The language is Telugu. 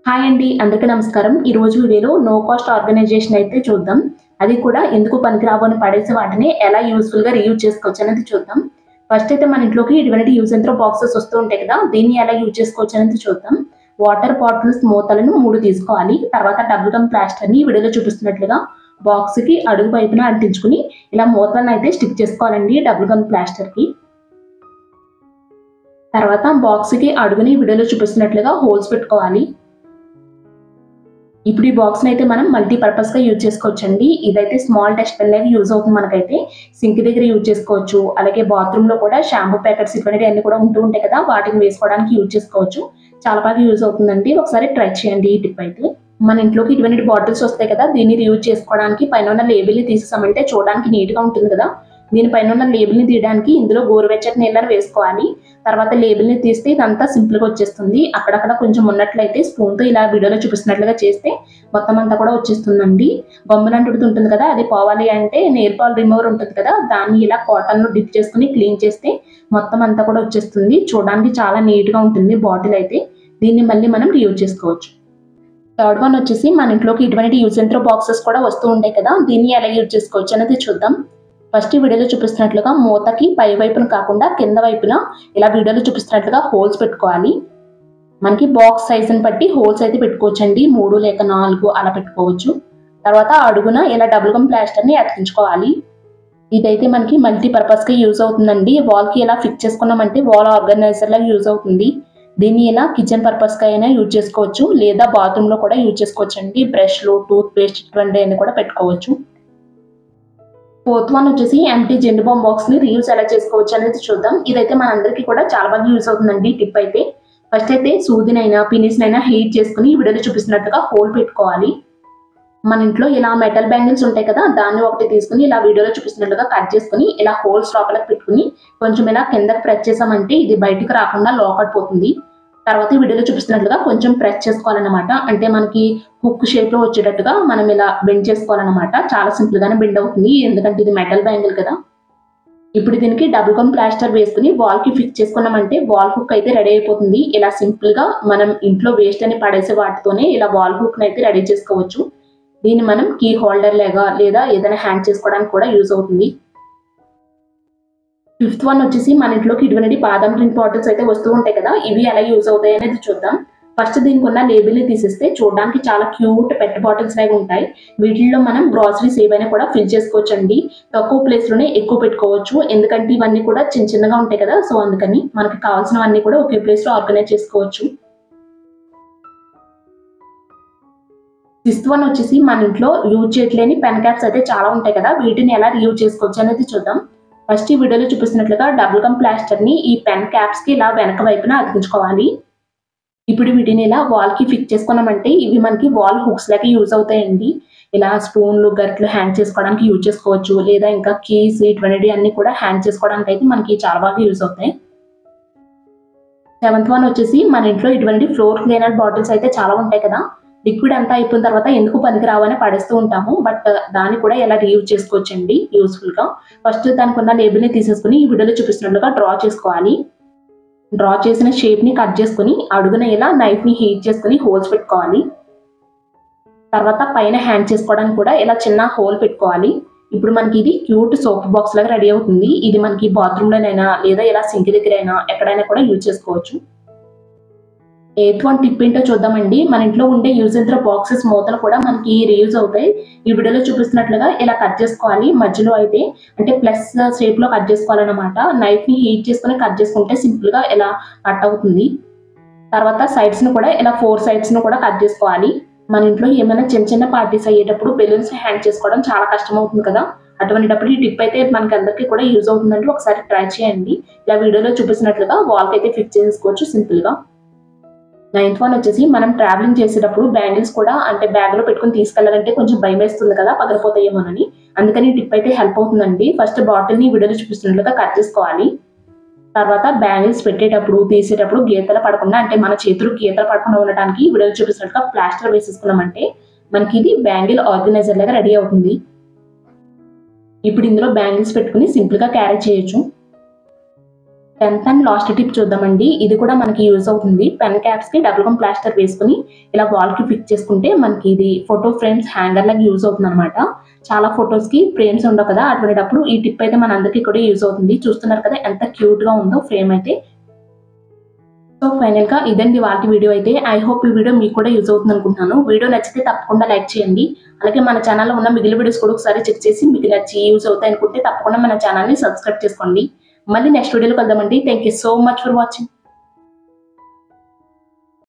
హాయ్ అండి, అందరికీ నమస్కారం. ఈ రోజు వీడియోలో నో కాస్ట్ ఆర్గనైజేషన్ అయితే చూద్దాం. అది కూడా ఎందుకు పనికిరావు అని పడేసే వాటిని ఎలా యూస్ఫుల్ గా రీయూజ్ చేసుకోవచ్చు అనేది చూద్దాం. ఫస్ట్ అయితే మన ఇంట్లోకి ఇటువంటి యూజ్ అండ్ త్రో బాక్సెస్ వస్తూ ఉంటాయి కదా, దీన్ని ఎలా యూజ్ చేసుకోవచ్చు అనేది చూద్దాం. వాటర్ బాటిల్స్ మూతలను 3 తీసుకోవాలి. తర్వాత డబుల్ గమ్ ప్లాస్టర్ ని వీడియోలో చూపిస్తున్నట్లుగా బాక్స్ కి అడుగు వైపున అంటించుకుని ఇలా మూతలను అయితే స్టిక్ చేసుకోవాలండి డబుల్ గమ్ ప్లాస్టర్ కి. తర్వాత బాక్స్ కి అడుగుని వీడియోలో చూపిస్తున్నట్లుగా హోల్స్ పెట్టుకోవాలి. ఇప్పుడు ఈ బాక్స్ అయితే మనం మల్టీపర్పస్ గా యూజ్ చేసుకోవచ్చండి. ఇదైతే స్మాల్ డస్ట్బిన్ లాగా యూజ్ అవుతుంది. మనకైతే సింక్ దగ్గర యూజ్ చేసుకోవచ్చు. అలాగే బాత్రూమ్ లో కూడా షాంపూ ప్యాకెట్స్ ఇటువంటివి అన్ని కూడా ఉంటూ ఉంటాయి కదా, వాటిని వేసుకోవడానికి యూజ్ చేసుకోవచ్చు. చాలా బాగా యూజ్ అవుతుందండి. ఒకసారి ట్రై చేయండి ఈ టిప్ అయితే. మన ఇంట్లోకి ఇటువంటి బాటిల్స్ వస్తాయి కదా, దీన్ని రీయూజ్ చేసుకోవడానికి పైన ఉన్న లేబుల్ ని తీసేసామంటే చూడడానికి నీట్ గా ఉంటుంది కదా. దీనిపైన ఉన్న లేబుల్ ని తీయడానికి ఇందులో గోరువెచ్చటి నీళ్ళని వేసుకోవాలి. తర్వాత లేబుల్ ని తీస్తే ఇదంతా సింపుల్ గా వచ్చేస్తుంది. అక్కడక్కడ కొంచెం ఉన్నట్లయితే స్పూన్ తో ఇలా వీడియోలో చూపిస్తున్నట్లుగా చేస్తే మొత్తం అంతా కూడా వచ్చేస్తుందండి. గమ్మునంటు ఉంటుంది కదా, అది పోవాలి అంటే నెయిల్ పాలిష్ రిమూవర్ ఉంటుంది కదా, దాన్ని ఇలా కాటన్ లో డిప్ చేసుకుని క్లీన్ చేస్తే మొత్తం అంతా కూడా వచ్చేస్తుంది. చూడడానికి చాలా నీట్ గా ఉంటుంది బాటిల్ అయితే. దీన్ని మళ్ళీ మనం రీయూజ్ చేసుకోవచ్చు. థర్డ్ వన్ వచ్చేసి మన ఇంట్లోకి ఇటువంటి యూజ్ అండ్ త్రో బాక్సెస్ కూడా వస్తూ ఉంటాయి కదా, దీన్ని ఎలా యూజ్ చేసుకోవచ్చు అనేది చూద్దాం. ఫస్ట్ వీడియోలో చూపిస్తున్నట్లుగా మూతకి పై వైపున కాకుండా కింద వైపున ఇలా వీడియోలో చూపిస్తున్నట్లుగా హోల్స్ పెట్టుకోవాలి. మనకి బాక్స్ సైజుని బట్టి హోల్స్ అయితే పెట్టుకోవచ్చండి. 3 లేక 4 అలా పెట్టుకోవచ్చు. తర్వాత అడుగున ఇలా డబుల్ గమ్ ప్లాస్టర్ ని అతికించుకోవాలి. ఇదైతే మనకి మల్టీపర్పస్ గా యూజ్ అవుతుందండి. వాల్ కి ఇలా ఫిక్స్ చేసుకున్నామంటే వాల్ ఆర్గనైజర్ లాగా యూజ్ అవుతుంది. దీన్ని ఇలా కిచెన్ పర్పస్ గా అయినా యూజ్ చేసుకోవచ్చు, లేదా బాత్రూమ్ లో కూడా యూజ్ చేసుకోవచ్చు అండి. బ్రష్లు, టూత్ పేస్ట్ ఇటువంటివన్నీ కూడా పెట్టుకోవచ్చు. ఫోర్త్ వన్ వచ్చేసి ఎంటీ జెండు బాంబ్ బాక్స్ ని రీయూజ్ ఎలా చేసుకోవచ్చు అనేది చూద్దాం. ఇదైతే మనందరికీ కూడా చాలా బాగా యూజ్ అవుతుందండి టిప్ అయితే. ఫస్ట్ అయితే సూదినైనా పినిస్నైనా హీట్ చేసుకుని వీడియోలో చూపిస్తున్నట్టుగా హోల్ పెట్టుకోవాలి. మన ఇంట్లో ఇలా మెటల్ బ్యాంగిల్స్ ఉంటాయి కదా, దాన్ని ఒకటి తీసుకుని ఇలా వీడియోలో చూపిస్తున్నట్టుగా కట్ చేసుకుని ఇలా హోల్స్ లోపలికి పెట్టుకుని కొంచెం ఇలా కిందకి ప్రెస్ చేసామంటే ఇది బయటకు రాకుండా లోపల పోతుంది. తర్వాత వీడియోలో చూపిస్తున్నట్లుగా కొంచెం ప్రెస్ చేసుకోవాలన్నమాట. అంటే మనకి హుక్ షేప్ లో వచ్చేటట్టుగా మనం ఇలా బెండ్ చేసుకోవాలన్నమాట. చాలా సింపుల్ గానే బెండ్ అవుతుంది, ఎందుకంటే ఇది మెటల్ బ్యాంగిల్ కదా. ఇప్పుడు దీనికి డబుల్ గమ్ ప్లాస్టర్ వేసుకుని వాల్ కి ఫిక్స్ చేసుకున్నామంటే వాల్ హుక్ అయితే రెడీ అయిపోతుంది. ఇలా సింపుల్ గా మనం ఇంట్లో వేస్ట్ అని పడేసే వాటితోనే ఇలా వాల్ హుక్ అయితే రెడీ చేసుకోవచ్చు. దీన్ని మనం కీ హోల్డర్ లాగా లేదా ఏదైనా హ్యాంగ్ చేసుకోవడానికి కూడా యూజ్ అవుతుంది. ఫిఫ్త్ వన్ వచ్చేసి మన ఇంట్లోకి ఇటువంటి బాదం డ్రింక్ బాటిల్స్ అయితే వస్తూ ఉంటాయి కదా, ఇవి ఎలా యూజ్ అవుతాయి అనేది చూద్దాం. ఫస్ట్ దీనికి ఉన్న లేబుల్ ని తీసేస్తే చూడడానికి చాలా క్యూట్ పెట్ బాటిల్స్ లాగా ఉంటాయి. వీటిల్లో మనం గ్రాసరీస్ ఏవైనా కూడా ఫిల్ చేసుకోవచ్చు అండి. తక్కువ ప్లేస్ లోనే ఎక్కువ పెట్టుకోవచ్చు, ఎందుకంటే ఇవన్నీ కూడా చిన్న చిన్నగా ఉంటాయి కదా, సో అందుకని మనకి కావాల్సినవన్నీ కూడా ఒకే ప్లేస్ లో ఆర్గనైజ్ చేసుకోవచ్చు. సిక్స్త్ వన్ వచ్చేసి మన ఇంట్లో యూజ్ చేయట్లేని పెన్ క్యాప్స్ అయితే చాలా ఉంటాయి కదా, వీటిని ఎలా రీయూజ్ చేసుకోవచ్చు అనేది చూద్దాం. ఫస్ట్ ఈ వీడియోలో చూపిస్తున్నట్లుగా డబుల్ గమ్ ప్లాస్టర్ ని ఈ పెన్ క్యాప్స్ కి ఇలా వెనక వైపున అతికించుకోవాలి. ఇప్పుడు వీటిని ఇలా వాల్ కి ఫిక్స్ చేసుకున్నామంటే ఇవి మనకి వాల్ హుక్స్ లాగా యూజ్ అవుతాయండి. ఇలా స్పూన్లు గరిటలు హ్యాంగ్ చేసుకోవడానికి యూజ్ చేసుకోవచ్చు, లేదా ఇంకా కీస్ ఇటువంటివి అన్ని కూడా హ్యాంగ్ చేసుకోవడానికి అయితే మనకి చాలా బాగా యూజ్ అవుతాయి. సెవెంత్ వన్ వచ్చేసి మన ఇంట్లో ఇటువంటి ఫ్లోర్ క్లీనర్ బాటిల్స్ అయితే చాలా ఉంటాయి కదా, లిక్విడ్ అంతా అయిపోయిన తర్వాత ఎందుకు పనికి రావని పడేస్తూ ఉంటాము, బట్ దాన్ని కూడా ఎలా రీయూజ్ చేసుకోవచ్చు అండి యూస్ఫుల్ గా. ఫస్ట్ దానికి ఉన్న లేబుల్ ని తీసేసుకుని ఈ వీడియోలో చూపిస్తున్నట్లుగా డ్రా చేసుకోవాలి. డ్రా చేసిన షేప్ ని కట్ చేసుకుని అడుగున ఇలా నైఫ్ ని హీట్ చేసుకుని హోల్స్ పెట్టుకోవాలి. తర్వాత పైన హ్యాంగ్ చేసుకోవడానికి కూడా ఇలా చిన్న హోల్ పెట్టుకోవాలి. ఇప్పుడు మనకి ఇది క్యూట్ సోప్ బాక్స్ లాగా రెడీ అవుతుంది. ఇది మనకి బాత్రూమ్ లోనైనా లేదా ఇలా సింక్ దగ్గర అయినా ఎక్కడైనా కూడా యూజ్ చేసుకోవచ్చు. ఎయిత్ వన్ టిప్ ఏంటో చూద్దామండి. మన ఇంట్లో ఉండే యూజ్ అండ్ త్రో బాక్సెస్ మూతలు కూడా మనకి రీయూజ్ అవుతాయి. ఈ వీడియోలో చూపిస్తున్నట్లుగా ఇలా కట్ చేసుకోవాలి. మధ్యలో అయితే అంటే ప్లస్ షేప్ లో కట్ చేసుకోవాలన్నమాట. నైఫ్ ని హీట్ చేసుకుని కట్ చేసుకుంటే సింపుల్ గా ఇలా కట్ అవుతుంది. తర్వాత సైడ్స్ ను కూడా ఇలా 4 సైడ్స్ ను కూడా కట్ చేసుకోవాలి. మన ఇంట్లో ఏమైనా చిన్న చిన్న పార్టీస్ అయ్యేటప్పుడు బెలూన్స్ హ్యాంగ్ చేసుకోవడం చాలా కష్టం అవుతుంది కదా, అటువంటిటప్పుడు ఈ టిప్ అయితే మనకి అందరికీ కూడా యూజ్ అవుతుందంటే ఒకసారి ట్రై చేయండి. ఇలా వీడియోలో చూపిస్తున్నట్లుగా వాల్ కి అయితే ఫిక్స్ చేసుకోవచ్చు సింపుల్ గా. నైన్త్ వన్ వచ్చేసి మనం ట్రావెలింగ్ చేసేటప్పుడు బ్యాంగిల్స్ కూడా అంటే బ్యాగ్ లో పెట్టుకుని తీసుకెళ్లాలంటే కొంచెం భయం వేస్తుంది కదా, పగిలిపోతాయేమోనని. అందుకని టిప్ అయితే హెల్ప్ అవుతుందండి. ఫస్ట్ బాటిల్ ని వీడియోలో చూపిస్తున్నట్లుగా కట్ చేసుకోవాలి. తర్వాత బ్యాంగిల్స్ పెట్టేటప్పుడు తీసేటప్పుడు గీతలు పడకుండా అంటే మన చేతులు గీతలు పడకుండా ఉండటానికి వీడియోలో చూపిస్తున్నట్టుగా ప్లాస్టర్ వేసేసుకున్నామంటే మనకి ఇది బ్యాంగిల్ ఆర్గనైజర్ లాగా రెడీ అవుతుంది. ఇప్పుడు ఇందులో బ్యాంగిల్స్ పెట్టుకుని సింపుల్ గా క్యారీ చేయొచ్చు. 10th అండ్ లాస్ట్ టిప్ చూద్దామండి. ఇది కూడా మనకి యూజ్ అవుతుంది. పెన్ క్యాప్స్ కి డబుల్ గమ్ ప్లాస్టర్ వేసుకుని ఇలా వాల్ కి ఫిక్స్ చేసుకుంటే మనకి ఇది ఫోటో ఫ్రేమ్స్ హ్యాంగర్ లాగా యూజ్ అవుతుంది అనమాట. చాలా ఫొటోస్ కి ఫ్రేమ్స్ ఉండవు కదా, అటువంటిటప్పుడు ఈ టిప్ అయితే మన అందరికీ కూడా యూజ్ అవుతుంది. చూస్తున్నారు కదా ఎంత క్యూట్ గా ఉందో ఫ్రేమ్ అయితే. సో ఫైనల్ గా ఇదండి వాటి వీడియో అయితే. ఐ హోప్ ఈ వీడియో మీకు కూడా యూజ్ అవుతుంది అనుకుంటున్నాను. వీడియో నచ్చితే తప్పకుండా లైక్ చేయండి. అలాగే మన ఛానల్లో ఉన్న మిగిలిన వీడియోస్ కూడా ఒకసారి చెక్ చేసి మీకు నచ్చి యూజ్ అవుతాయి అనుకుంటే తప్పకుండా మన ఛానల్ ని సబ్స్క్రైబ్ చేసుకోండి. మళ్ళీ నెక్స్ట్ వీడియోలో కలుద్దామండి. Thank you so much for watching.